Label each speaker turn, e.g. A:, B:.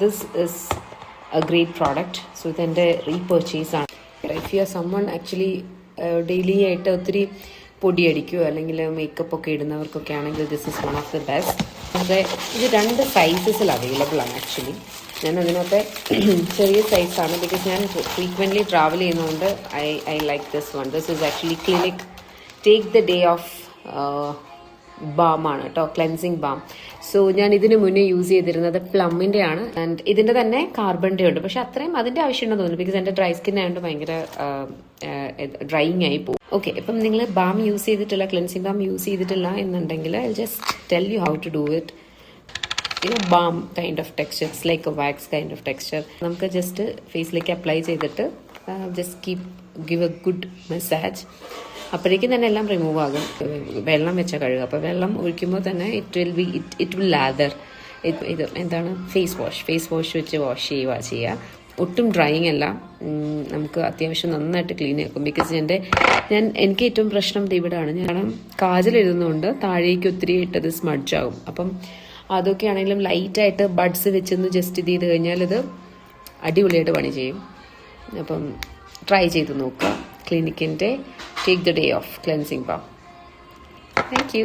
A: This is a great product. So ഇതെൻ്റെ repurchase ആണ്. If you are someone actually daily ആയിട്ട് ഒത്തിരി പൊടിയടിക്കുകയോ അല്ലെങ്കിൽ മേക്കപ്പ് ഒക്കെ ഇടുന്നവർക്കൊക്കെ ആണെങ്കിൽ this is one of the best. അതെ, ഇത് 2 സൈസസിൽ അവൈലബിൾ ആണ് ആക്ച്വലി. ഞാൻ അതിനകത്തെ ചെറിയ സൈസാണ്, ബിക്കോസ് ഞാൻ ഫ്രീക്വൻ്റ്ലി ട്രാവൽ ചെയ്യുന്നതുകൊണ്ട് I like this one. This is actually clinic take the day of balm ആണ് കേട്ടോ, ക്ലെൻസിങ് ബാം. സോ ഞാൻ ഇതിന് മുന്നേ യൂസ് ചെയ്തിരുന്നത് പ്ലമ്മിൻ്റെ ആണ്. ആൻഡ് ഇതിൻ്റെ തന്നെ കാർബണിൻ്റെ ഉണ്ട്, പക്ഷെ അത്രയും അതിൻ്റെ ആവശ്യമുണ്ടെന്ന് തോന്നുന്നു, ബിക്കോസ് എൻ്റെ ഡ്രൈ സ്കിൻ ആയതുകൊണ്ട് ഭയങ്കര ഡ്രൈയിങ് ആയി പോകും. ഓക്കെ, ഇപ്പം നിങ്ങൾ ബാം യൂസ് ചെയ്തിട്ടില്ല, ക്ലെൻസിങ് ബാം യൂസ് ചെയ്തിട്ടില്ല എന്നുണ്ടെങ്കിൽ I just tell you how to do it. Balm kind of texture, it's like a wax kind of texture. നമുക്ക് ജസ്റ്റ് ഫേസിലേക്ക് അപ്ലൈ ചെയ്തിട്ട് just give a good massage. അപ്പോഴേക്കും തന്നെ എല്ലാം remove ആകും. വെള്ളം വെച്ചാൽ കഴുകുക, അപ്പോൾ വെള്ളം ഒഴിക്കുമ്പോൾ തന്നെ ഇറ്റ് വിൽ ലാദർ. ഇത് എന്താണ്, ഫേസ് വാഷ് വെച്ച് വാഷ് ചെയ്യുക. ഒട്ടും ഡ്രൈയിങ് അല്ല, നമുക്ക് അത്യാവശ്യം നന്നായിട്ട് ക്ലീൻ ആക്കും. ബിക്കോസ് എനിക്ക് ഏറ്റവും പ്രശ്നം ഇവിടെയാണ്. കാരണം കാജൽ എഴുതുന്നതുകൊണ്ട് താഴേക്ക് ഒത്തിരി ഇട്ടത് സ്മഡ്ജ് ആകും. അപ്പം അതൊക്കെ ആണെങ്കിലും ലൈറ്റായിട്ട് ബഡ്സ് വെച്ചൊന്ന് ജസ്റ്റ് ഇത് ചെയ്ത് കഴിഞ്ഞാൽ ഇത് അടിപൊളിയായിട്ട് പണി ചെയ്യും. അപ്പം ട്രൈ ചെയ്ത് നോക്കുക ക്ലിനിക്കിൻ്റെ take the day off cleansing balm. Thank U.